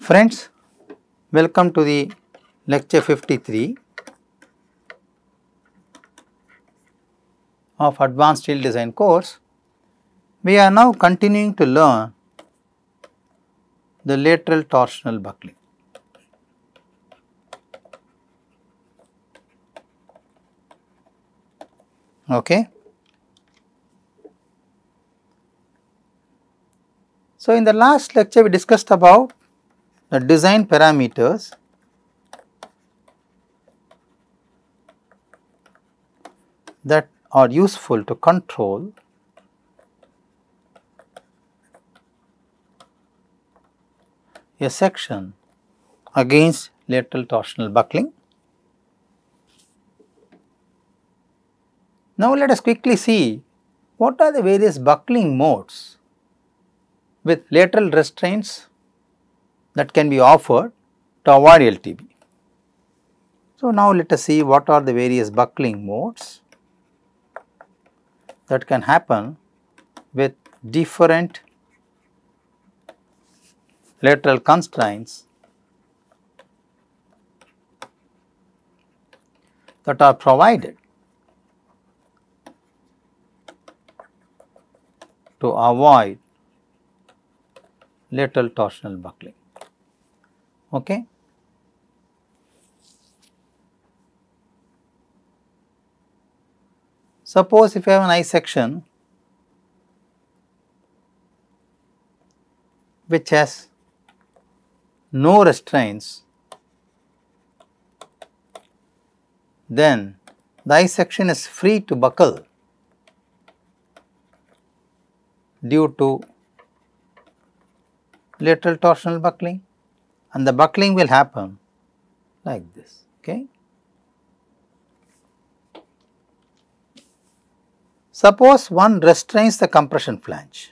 Friends, welcome to the lecture 53 of Advanced Steel Design course. We are now continuing to learn the lateral torsional buckling. Okay. So, in the last lecture we discussed about the design parameters that are useful to control a section against lateral torsional buckling. Now, let us quickly see what are the various buckling modes with lateral restraints that can be offered to avoid LTB. So, now let us see what are the various buckling modes that can happen with different lateral constraints that are provided to avoid lateral torsional buckling. Okay. Suppose if you have an I section which has no restraints, then the I section is free to buckle due to lateral torsional buckling, and the buckling will happen like this. Okay. Suppose one restrains the compression flange.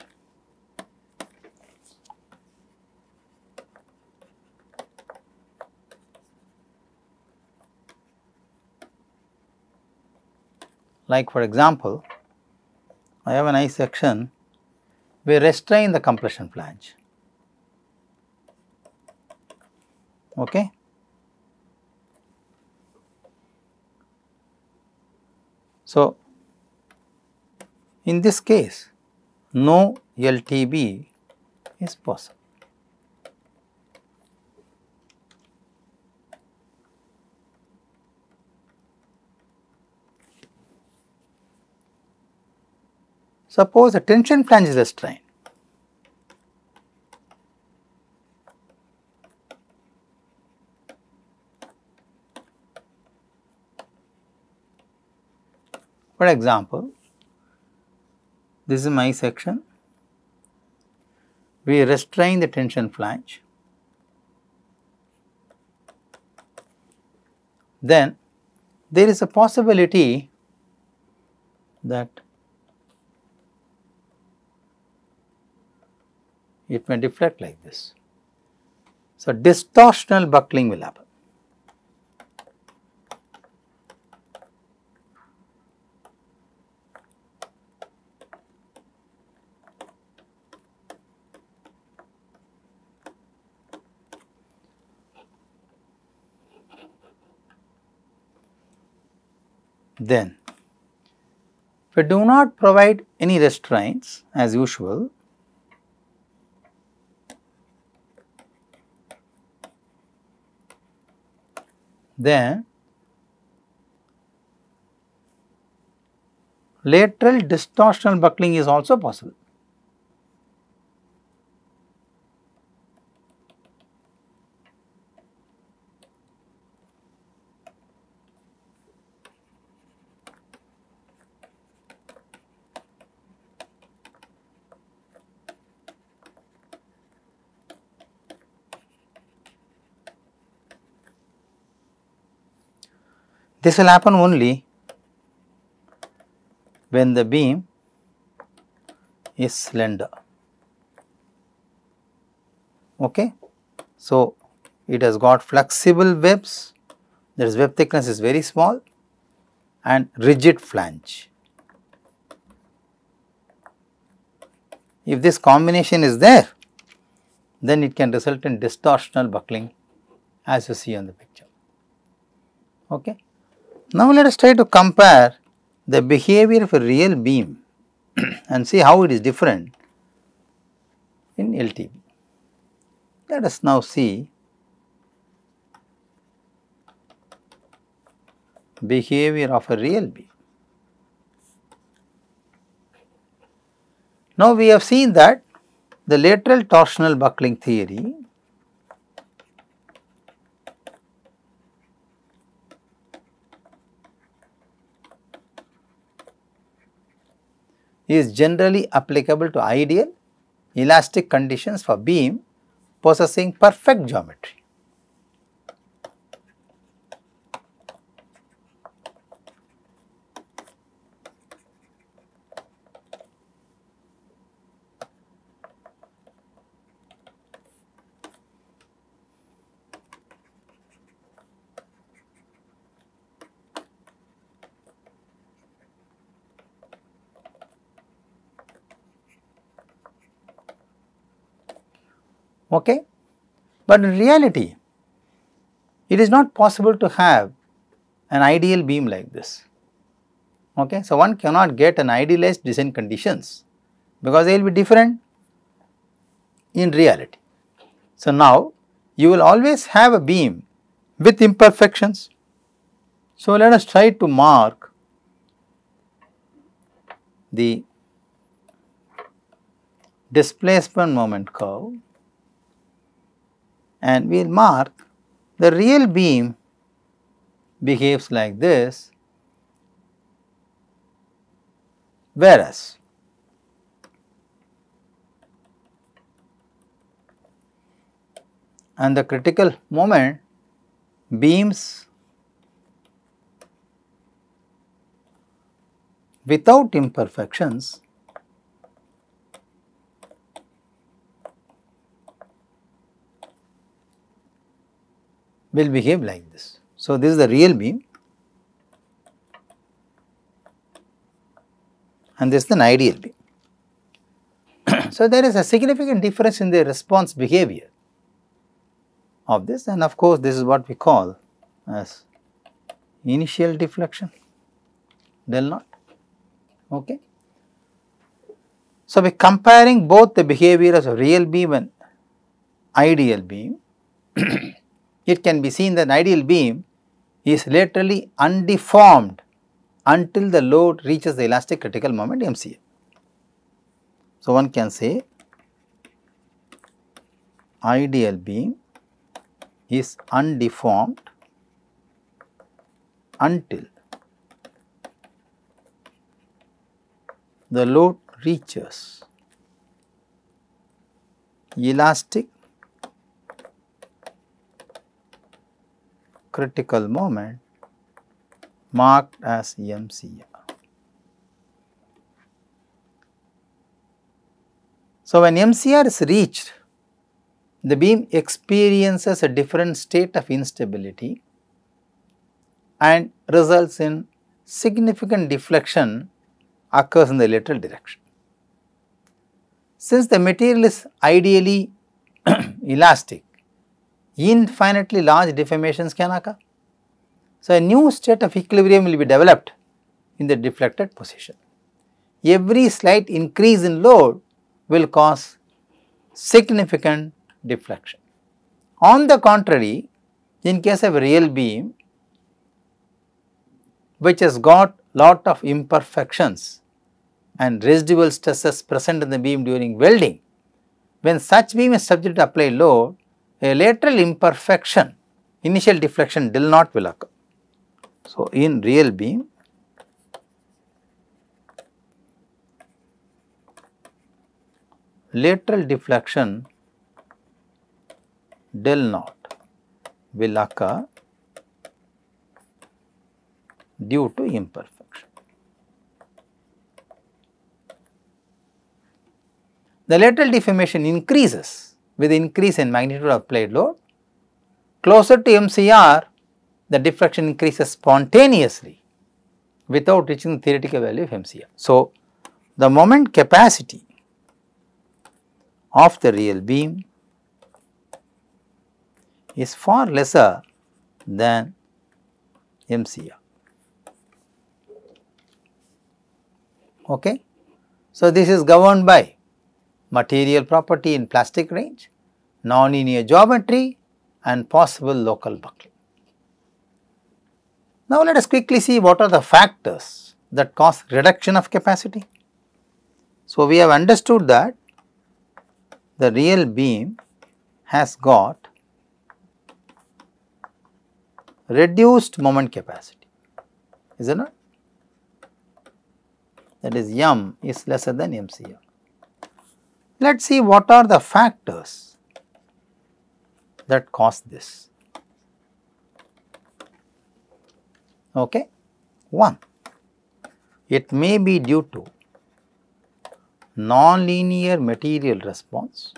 Like for example, I have an I section, we restrain the compression flange. Okay. So, in this case, no LTB is possible. Suppose a tension flange is restrained. For example, this is my section, we restrain the tension flange, then there is a possibility that it may deflect like this. So, distortional buckling will happen. Then, if we do not provide any restraints as usual, then lateral distortional buckling is also possible. This will happen only when the beam is slender. Okay. So, it has got flexible webs, that is web thickness is very small, and rigid flange. If this combination is there, then it can result in distortional buckling as you see on the picture. Okay. Now, let us try to compare the behavior of a real beam and see how it is different in LTB. Let us now see behavior of a real beam. Now, we have seen that the lateral torsional buckling theory is generally applicable to ideal elastic conditions for beam possessing perfect geometry. Okay. But in reality, it is not possible to have an ideal beam like this. Okay. So, one cannot get an idealized design conditions because they will be different in reality. So, now you will always have a beam with imperfections. So, let us try to mark the displacement moment curve, and we will mark the real beam behaves like this, whereas and the critical moment beams without imperfections will behave like this. So, this is the real beam and this is an ideal beam. So, there is a significant difference in the response behavior of this, and of course, this is what we call as initial deflection del naught. Okay. So, by comparing both the behavior of a real beam and ideal beam, it can be seen that ideal beam is laterally undeformed until the load reaches the elastic critical moment MCA. So, one can say ideal beam is undeformed until the load reaches elastic critical moment marked as MCA. So, when MCR is reached, the beam experiences a different state of instability and results in significant deflection occurs in the lateral direction. Since the material is ideally elastic, infinitely large deformations can occur. So, a new state of equilibrium will be developed in the deflected position. Every slight increase in load will cause significant deflection. On the contrary, in case of a real beam which has got lot of imperfections and residual stresses present in the beam during welding, when such beam is subject to applied load, a lateral imperfection, initial deflection del naught will occur. So, in real beam, lateral deflection del naught will occur due to imperfection. The lateral deformation increases with increase in magnitude of applied load. Closer to MCR, the deflection increases spontaneously without reaching the theoretical value of MCR. So, the moment capacity of the real beam is far lesser than MCR. Okay. So, this is governed by material property in plastic range, nonlinear geometry and possible local buckling. Now, let us quickly see what are the factors that cause reduction of capacity. So, we have understood that the real beam has got reduced moment capacity, isn't it? That is M is lesser than MCR. Let us see what are the factors that cause this. Okay. 1. It may be due to non-linear material response,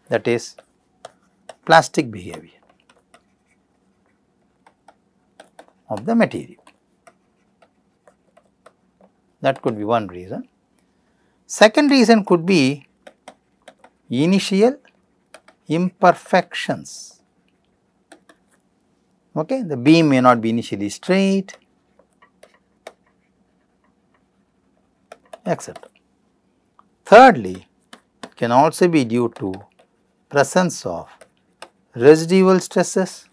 that is plastic behavior of the material. That could be one reason. Second reason could be initial imperfections. Okay, the beam may not be initially straight, etc. Thirdly, it can also be due to presence of residual stresses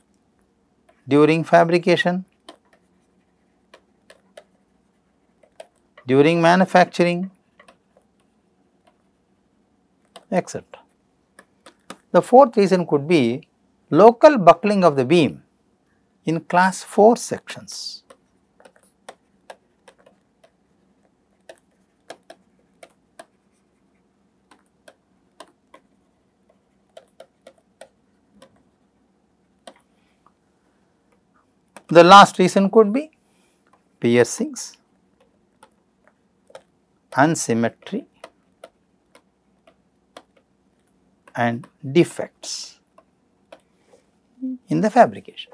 during fabrication, during manufacturing, etc. The fourth reason could be local buckling of the beam in class 4 sections. The last reason could be piercings, unsymmetry and defects in the fabrication.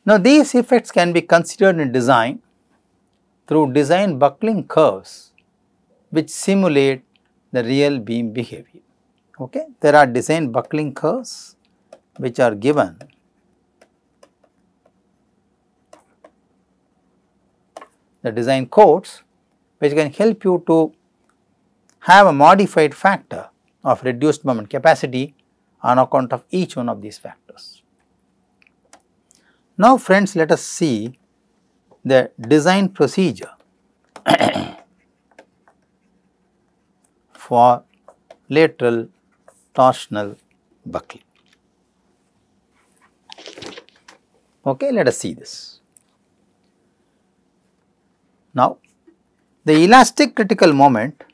Now, these effects can be considered in design through design buckling curves which simulate the real beam behavior. Okay. There are design buckling curves which are given the design codes which can help you to have a modified factor of reduced moment capacity on account of each one of these factors. Now, friends, let us see the design procedure for lateral torsional buckling. Okay, let us see this. Now, the elastic critical moment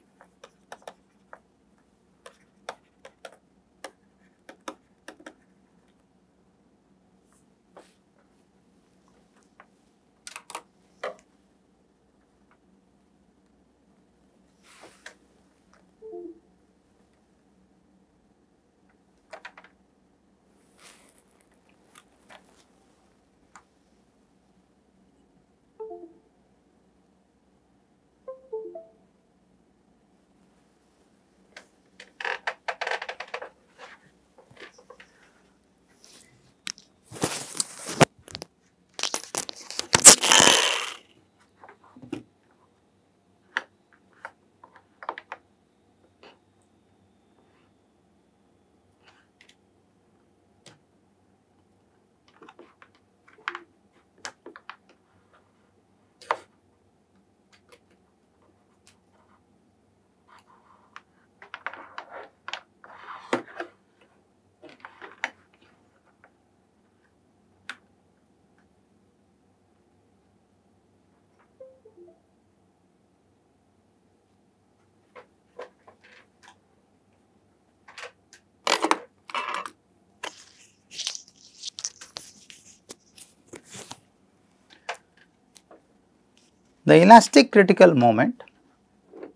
the elastic critical moment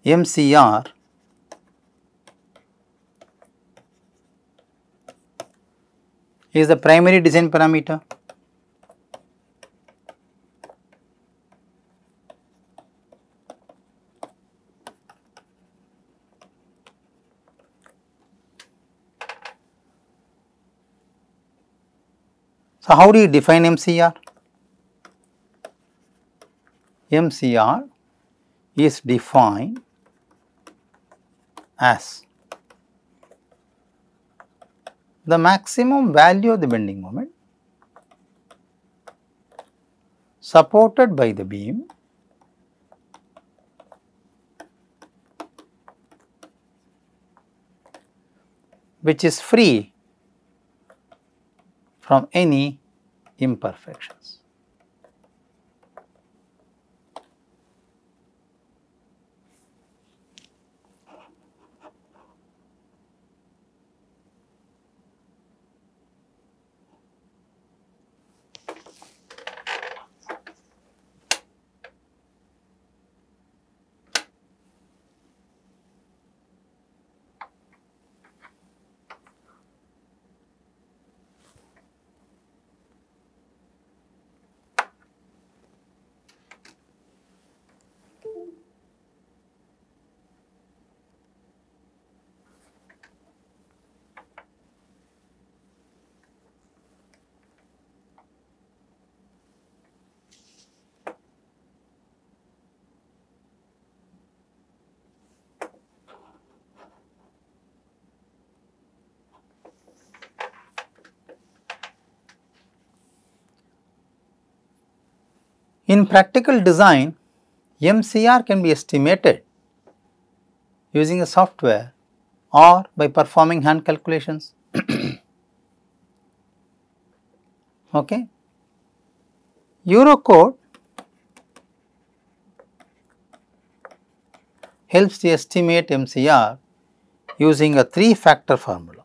MCR is the primary design parameter. So, how do you define MCR? MCR is defined as the maximum value of the bending moment supported by the beam which is free from any imperfections. In practical design, MCR can be estimated using a software or by performing hand calculations. Okay. Eurocode helps to estimate MCR using a 3-factor formula.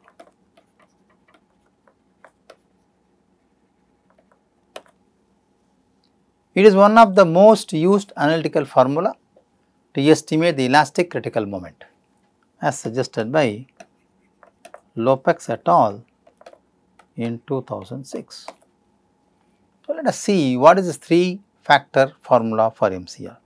It is one of the most used analytical formula to estimate the elastic critical moment as suggested by Lopez et al. In 2006. So, let us see what is this 3-factor formula for MCR.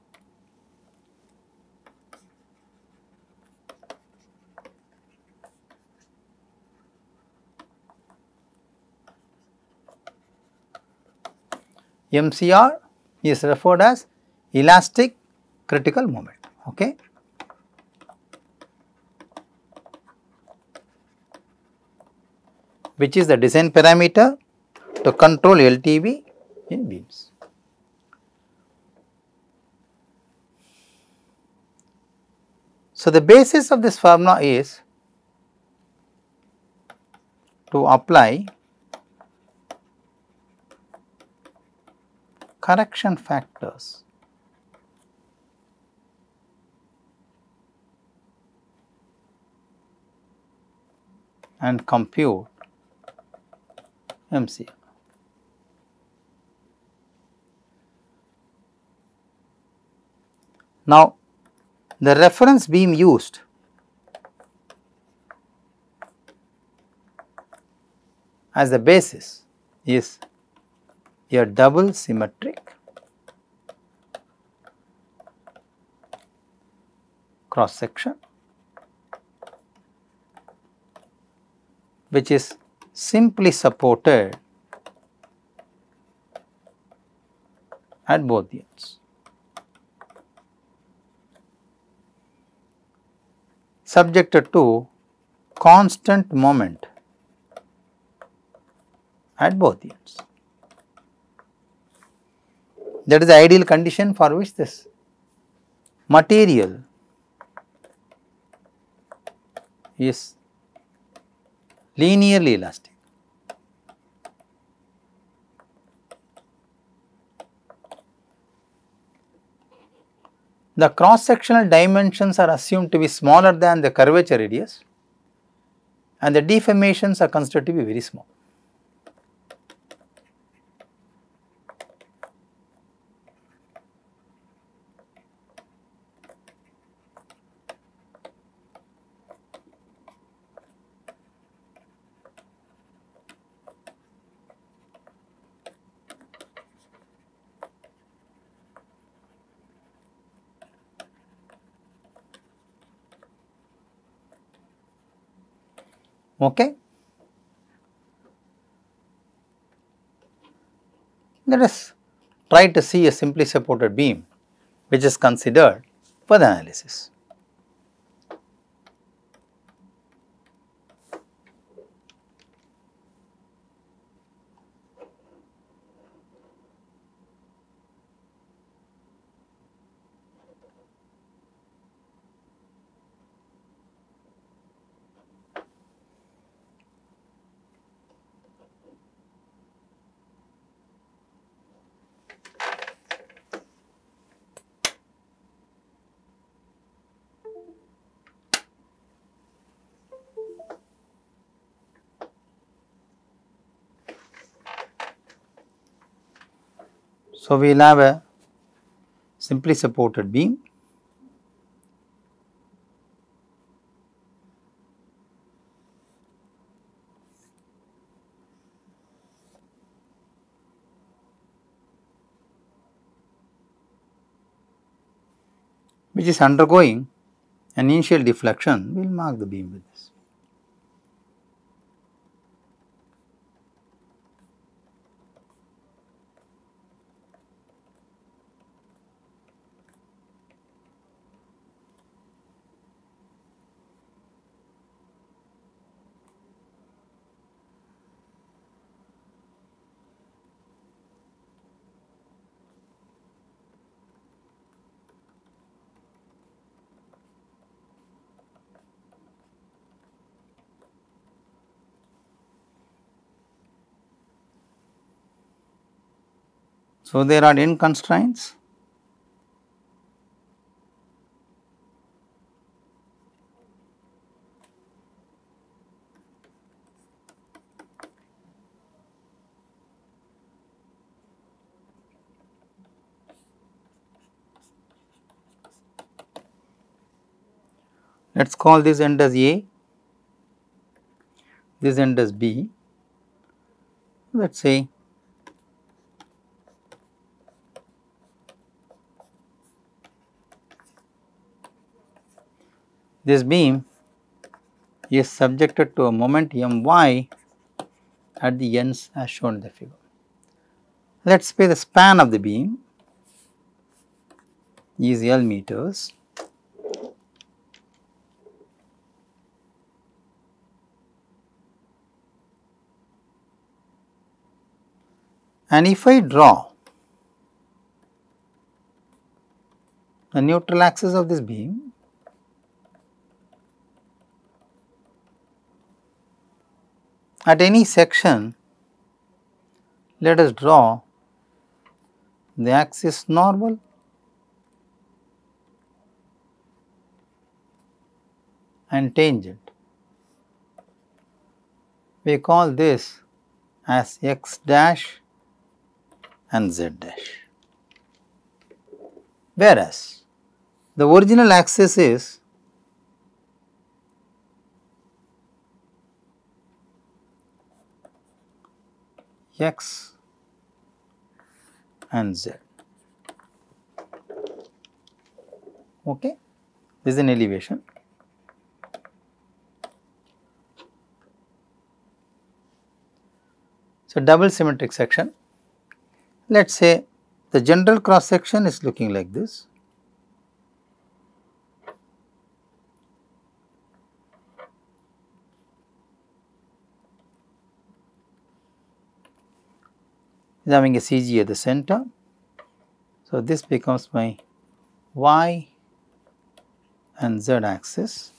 MCR is referred as elastic critical moment. Okay. Which is the design parameter to control LTB in beams. So, the basis of this formula is to apply correction factors and compute MCR. Now, the reference beam used as the basis is a double symmetric cross section which is simply supported at both the ends. Subjected to constant moment at both ends. That is the ideal condition for which this material is linearly elastic. The cross sectional dimensions are assumed to be smaller than the curvature radius and the deformations are considered to be very small. Okay. Let us try to see a simply supported beam which is considered for the analysis. So, we will have a simply supported beam which is undergoing an initial deflection. We will mark the beam with this. So, there are n constraints. Let us call this end as A, this end as B. Let us say this beam is subjected to a moment My at the ends as shown in the figure. Let us say the span of the beam is L meters. And if I draw the neutral axis of this beam, at any section, let us draw the axis normal and tangent. We call this as x dash and z dash, whereas the original axis is x and z. Okay, this is an elevation. So, double symmetric section. Let us say the general cross section is looking like this. Is having a CG at the center. So, this becomes my y and z axis.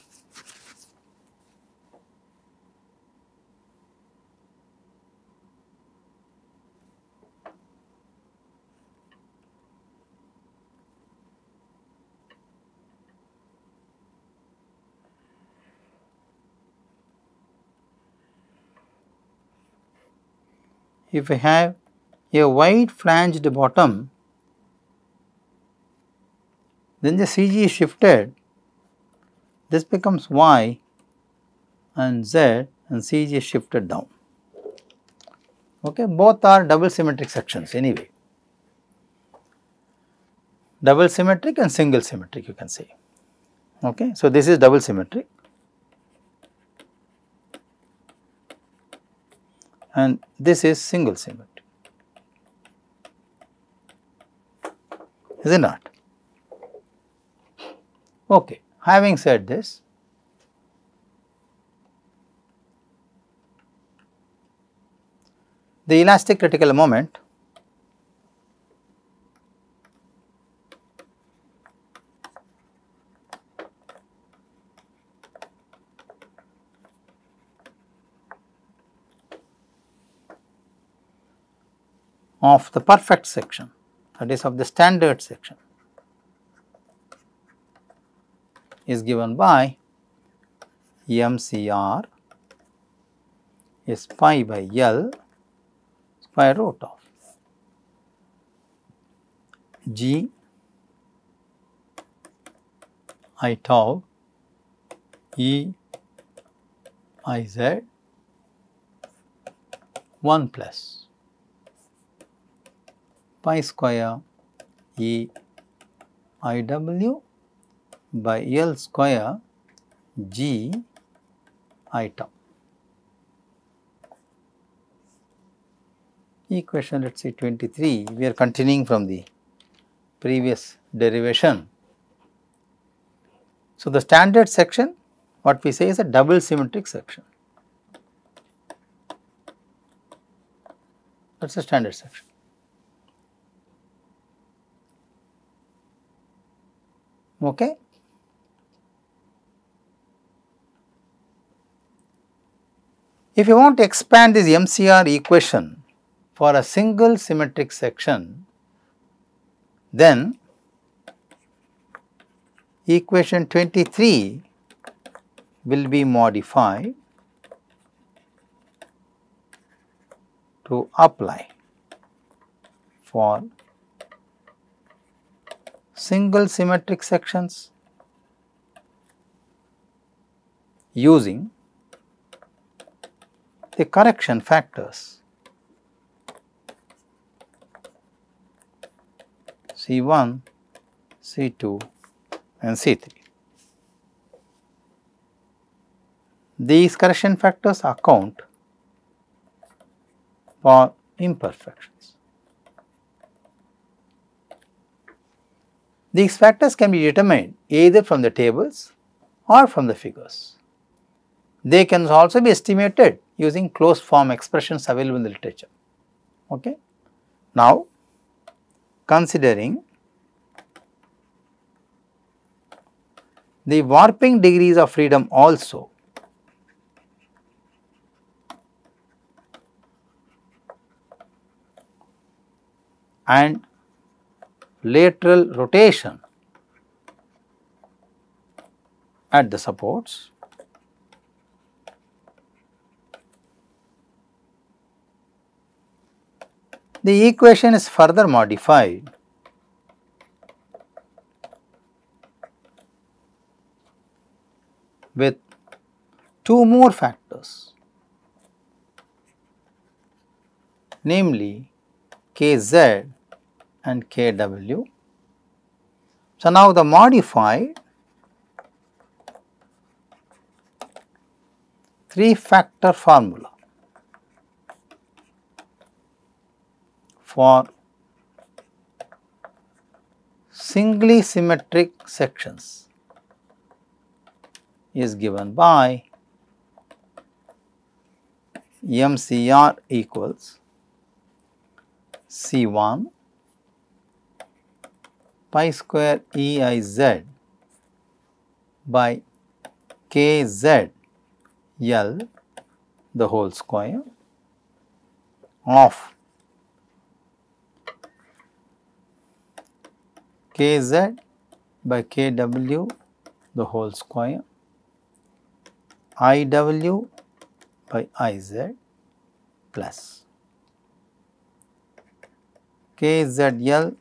If I have a wide flanged bottom, then the CG is shifted, this becomes y and z and CG is shifted down. Okay, both are double symmetric sections anyway, double symmetric and single symmetric you can say. Okay, so this is double symmetric and this is single symmetric. is it not? Okay. Having said this, the elastic critical moment of the perfect section, that is of the standard section, is given by MCR is pi by L square root of G I tau E I Z 1 plus pi square E I W by L square G I tau. Equation let us say 23, we are continuing from the previous derivation. So, the standard section, what we say is a double symmetric section, that is a standard section. Okay. If you want to expand this MCR equation for a single symmetric section, then equation 23 will be modified to apply for single symmetric sections using the correction factors C1, C2 and C3. These correction factors account for imperfections. These factors can be determined either from the tables or from the figures. They can also be estimated using closed form expressions available in the literature. Okay. Now, considering the warping degrees of freedom also, and lateral rotation at the supports, the equation is further modified with two more factors, namely Kz and Kw. So, now the modified 3-factor formula for singly symmetric sections is given by MCR equals C1 pi square EIZ by KZ L the whole square of Kz by Kw the whole square IW by IZ plus KZL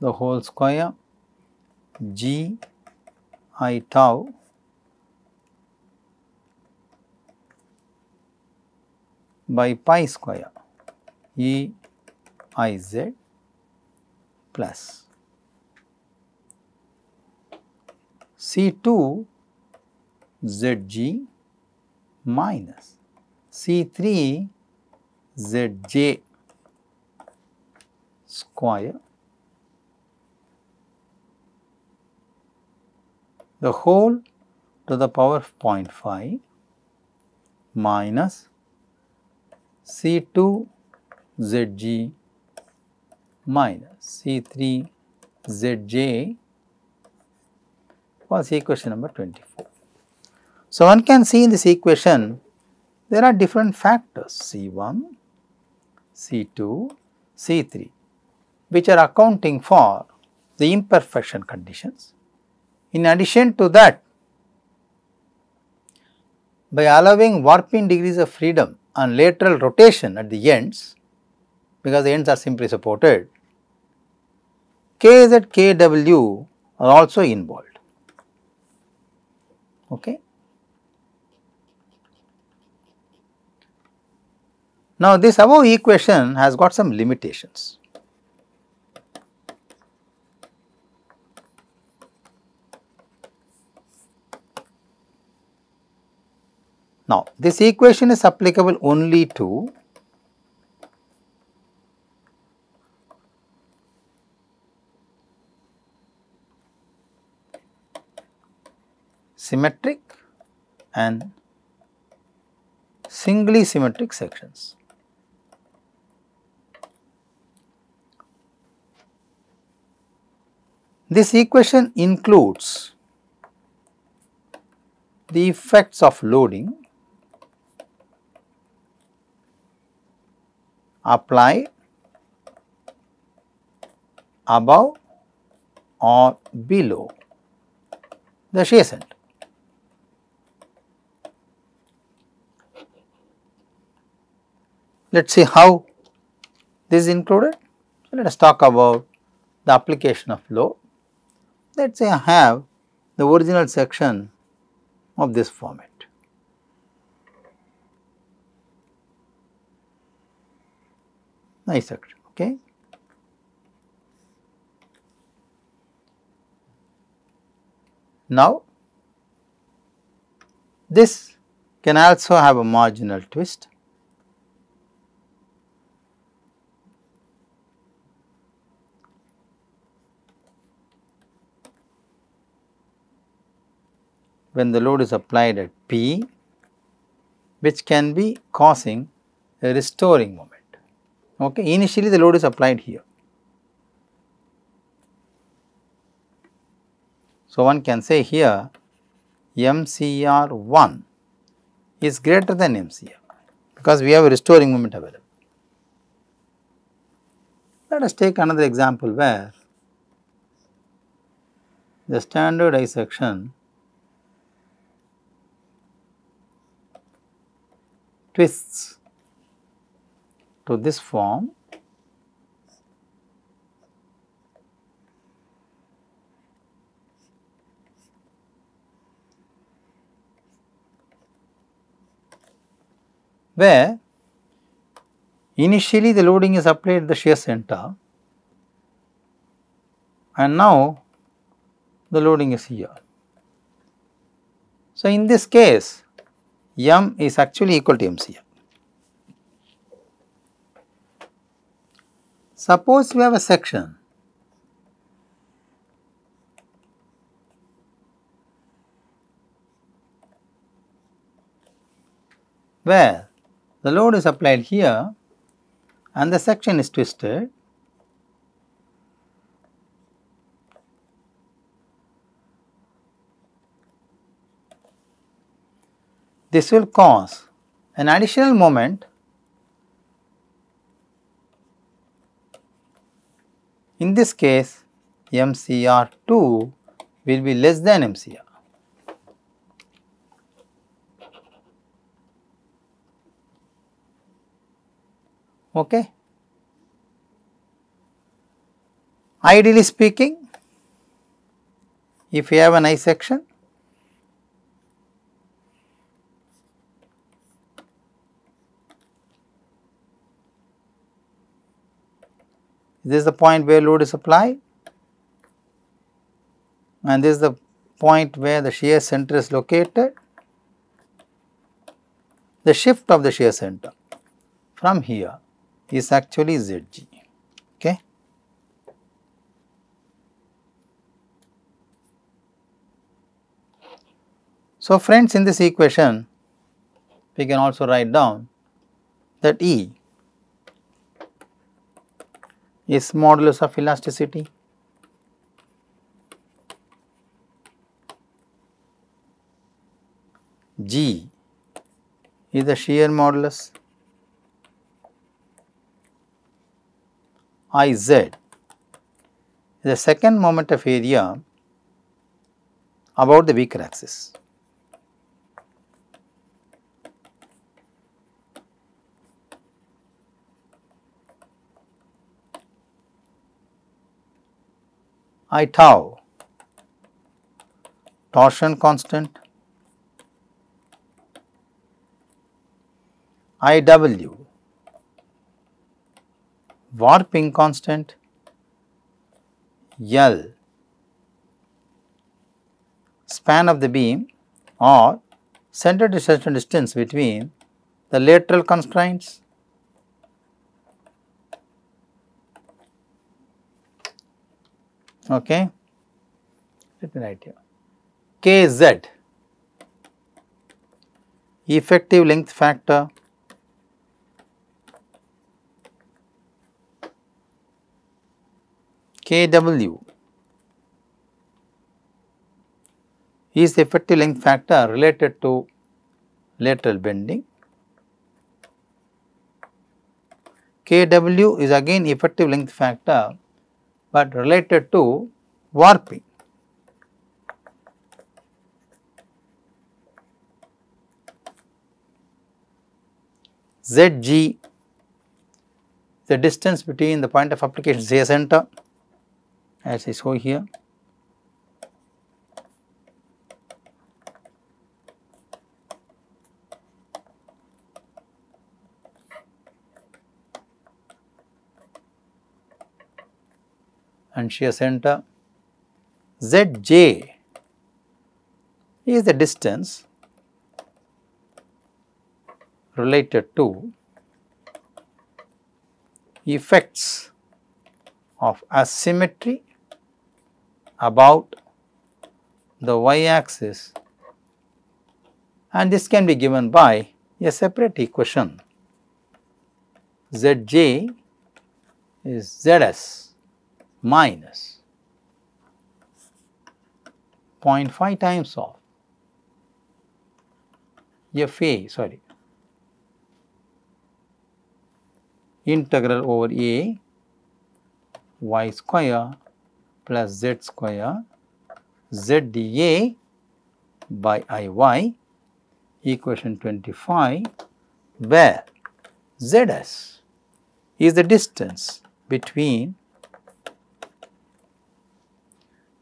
the whole square G I tau by pi square E I Z plus C2 ZG minus C3 ZJ square the whole to the power of 0.5 minus C2 Zg minus C3 Zj was equation number 24. So, one can see in this equation there are different factors C1, C2, C3 which are accounting for the imperfection conditions. In addition to that, by allowing warping degrees of freedom and lateral rotation at the ends, because the ends are simply supported, Kz, Kw are also involved. Okay. Now, this above equation has got some limitations. Now, this equation is applicable only to symmetric and singly symmetric sections. This equation includes the effects of loading applied above or below the shear center. Let us see how this is included. So, let us talk about the application of load. Let us say I have the original section of this format. Nice section, okay. Now, this can also have a marginal twist. When the load is applied at P, which can be causing a restoring moment. Okay. Initially, the load is applied here. So, one can say here MCR1 is greater than MCR because we have a restoring moment available. Let us take another example where the standard I section twists to this form where initially the loading is applied at the shear center and now the loading is here. So, in this case M is actually equal to MCR. Suppose we have a section where the load is applied here and the section is twisted. This will cause an additional moment in this case MCR2 will be less than MCR. Okay. Ideally speaking, if you have an I section, this is the point where load is applied and this is the point where the shear center is located. The shift of the shear center from here is actually Zg. Okay. So, friends, in this equation we can also write down that E is modulus of elasticity, G is the shear modulus, Iz is the second moment of area about the weaker axis. I tau, torsion constant, IW, warping constant, L, span of the beam or center to center distance between the lateral constraints, okay. Let me write here, Kz, effective length factor, Kw is the effective length factor related to lateral bending. Kw is again effective length factor, but related to warping. Zg, the distance between the point of application say center, as I show here. And shear center. Zj is the distance related to effects of asymmetry about the y-axis, and this can be given by a separate equation. Zj is Zs minus 0.5 times of Fa, integral over A y square plus z square Zda by Iy, equation 25, where Zs is the distance between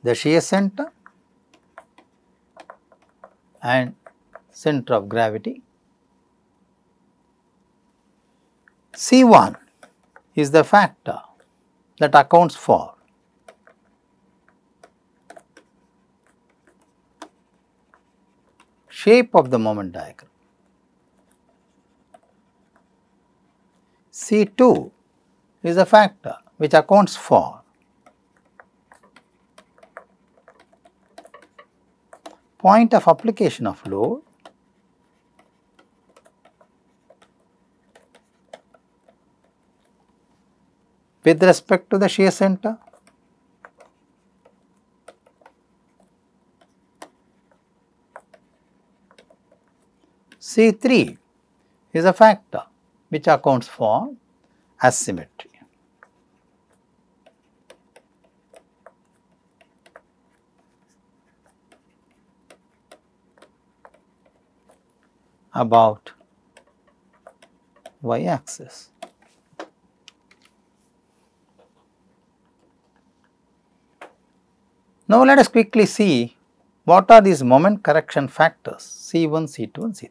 the shear center and center of gravity. C1 is the factor that accounts for shape of the moment diagram. C2 is a factor which accounts for point of application of load, with respect to the shear center. C3 is a factor which accounts for asymmetry. About y-axis. Now, let us quickly see what are these moment correction factors C1, C2 and C3.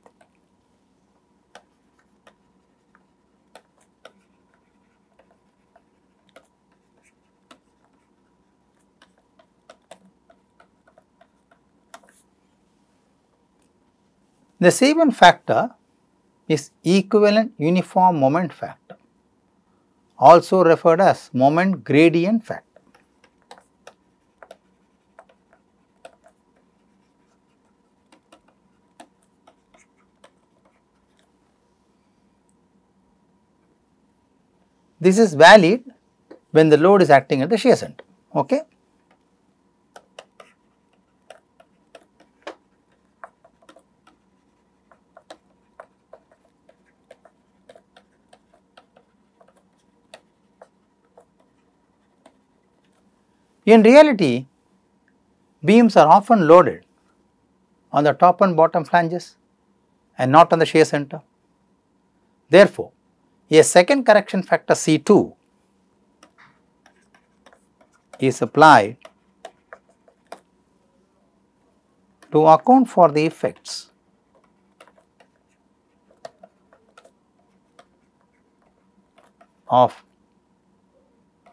The C1 factor is equivalent uniform moment factor, also referred as moment gradient factor. This is valid when the load is acting at the shear center. Okay. In reality, beams are often loaded on the top and bottom flanges and not on the shear center. Therefore, a second correction factor C2 is applied to account for the effects of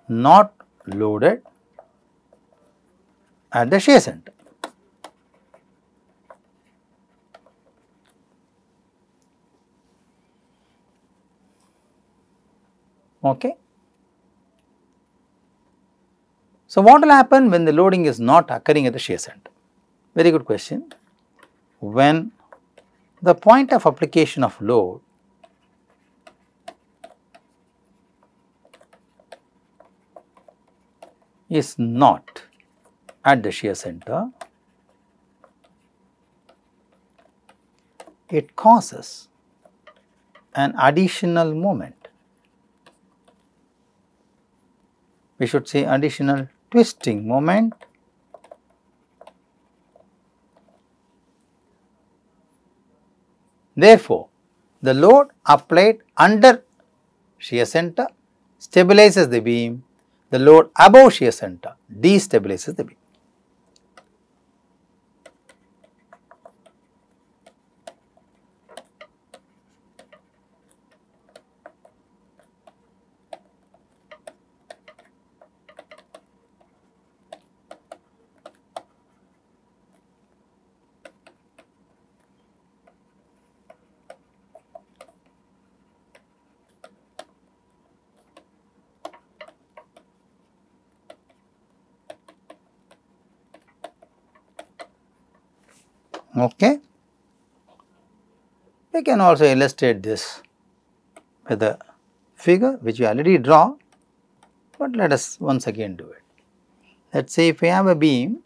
not loaded at the shear center. Okay. So, what will happen when the loading is not occurring at the shear center? Very good question. When the point of application of load is not at the shear center, it causes an additional moment. We should say additional twisting moment Therefore, the load applied under shear center stabilizes the beam, the load above shear center destabilizes the beam. Okay. We can also illustrate this with a figure which we already draw, but let us once again do it. Let us say if we have a beam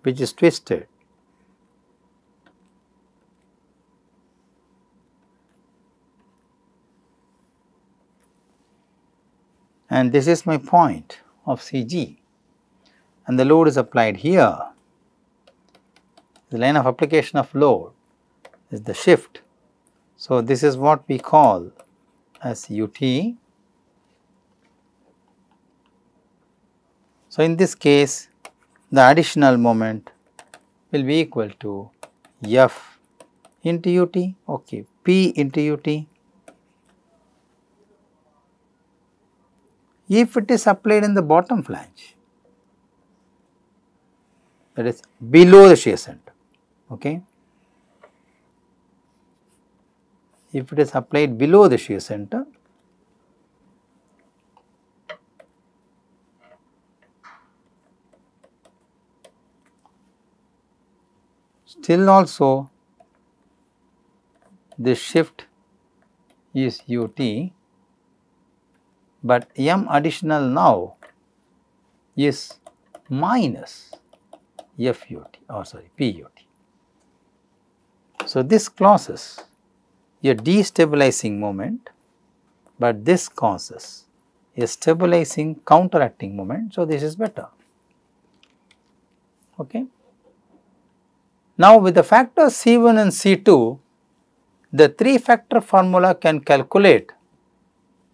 which is twisted and this is my point of CG and the load is applied here. The line of application of load is the shift. So, this is what we call as UT. So, in this case the additional moment will be equal to F into UT, okay, P into UT. If it is applied in the bottom flange, that is below the shear center, okay. If it is applied below the shear center, still also this shift is UT, but M additional now is minus FUT or sorry PUT. So, this causes a destabilizing moment, but this causes a stabilizing counteracting moment. So, this is better. Okay. Now, with the factors C1 and C2, the 3-factor formula can calculate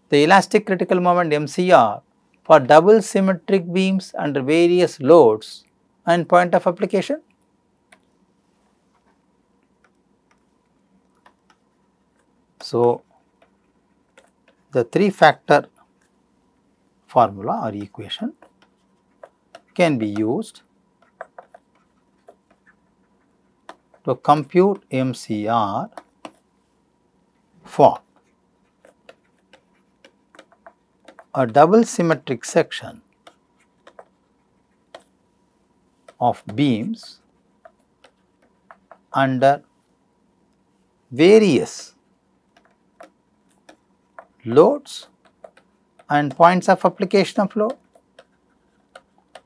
the elastic critical moment MCR for double symmetric beams under various loads and point of application. So, the 3-factor formula or equation can be used to compute MCR for a double symmetric section of beams under various loads and points of application of load,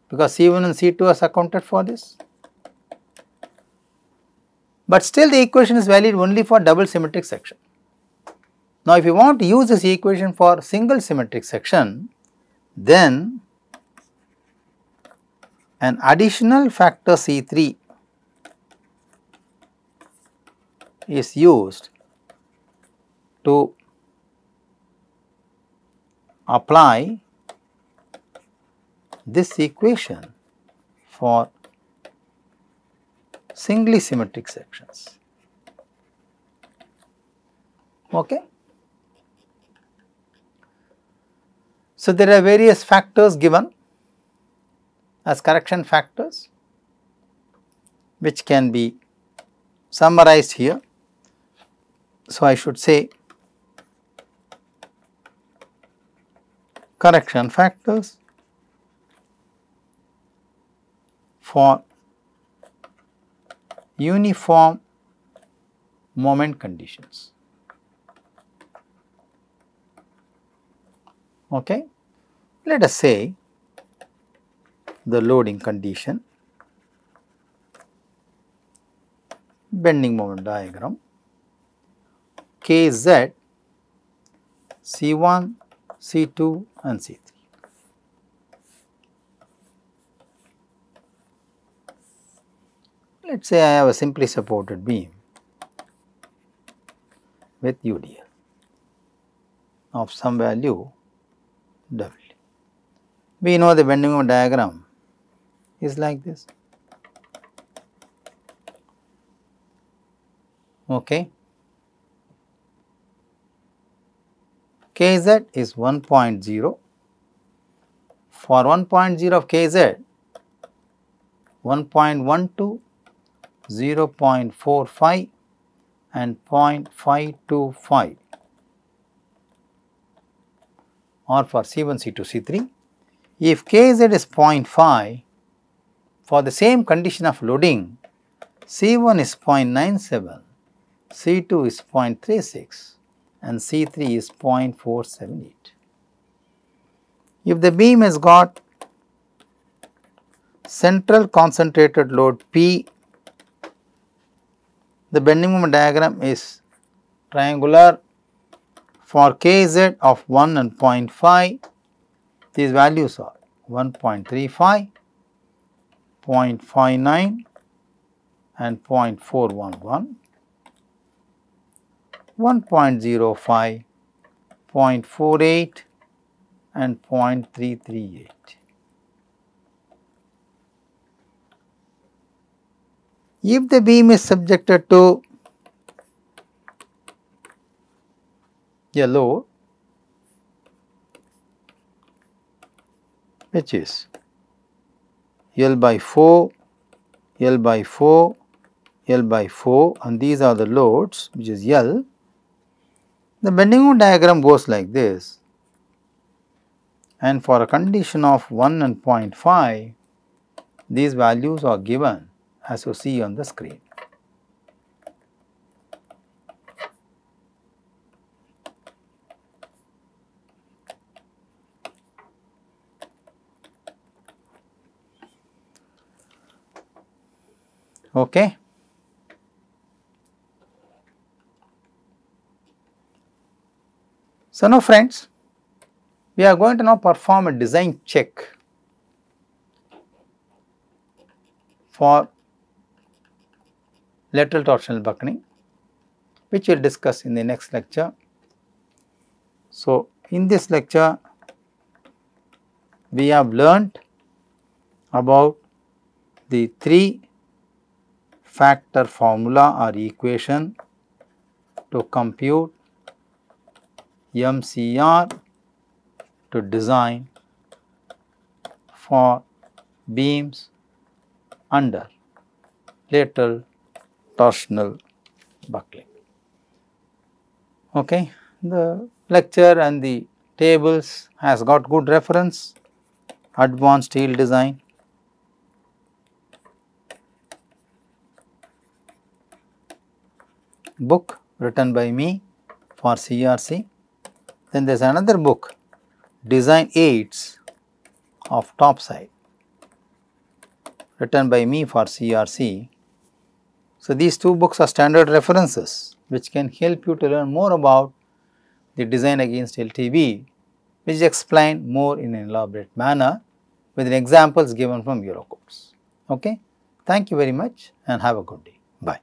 because C1 and C2 is accounted for this. But still the equation is valid only for double symmetric section. Now, if you want to use this equation for single symmetric section, then an additional factor C3 is used to apply this equation for singly symmetric sections. Okay. So, there are various factors given as correction factors, which can be summarized here. So, I should say correction factors for uniform moment conditions. Okay. Let us say the loading condition, bending moment diagram, Kz, C1, C2 and C3. Let us say I have a simply supported beam with UDL of some value W. We know the bending moment diagram is like this. Okay. Kz is 1.0. For 1.0 of Kz, 1.12, 0.45 and 0.525 or for C1, C2, C3. If Kz is 0.5, for the same condition of loading, C1 is 0.97, C2 is 0.36 and C3 is 0.478. If the beam has got central concentrated load P, the bending moment diagram is triangular. For Kz of 1 and 0.5, these values are 1.35, 0.59 and 0.411, 1.05, 0.48 and 0.338. If the beam is subjected to a load which is L by 4, L by 4, L by 4 and these are the loads which is L, the bending moment diagram goes like this, and for a condition of 1 and 0.5, these values are given as you see on the screen. Okay. So, now friends, we are going to now perform a design check for lateral torsional buckling, which we will discuss in the next lecture. So, in this lecture, we have learnt about the 3 factor formula or equation to compute MCR to design for beams under lateral torsional buckling. Okay. The lecture and the tables has got good reference, advanced steel design. book written by me for CRC. Then there is another book, Design Aids of Topside, written by me for CRC. So, these two books are standard references which can help you to learn more about the design against LTB, which is explained more in an elaborate manner with examples given from Eurocodes. Okay? Thank you very much and have a good day. Bye.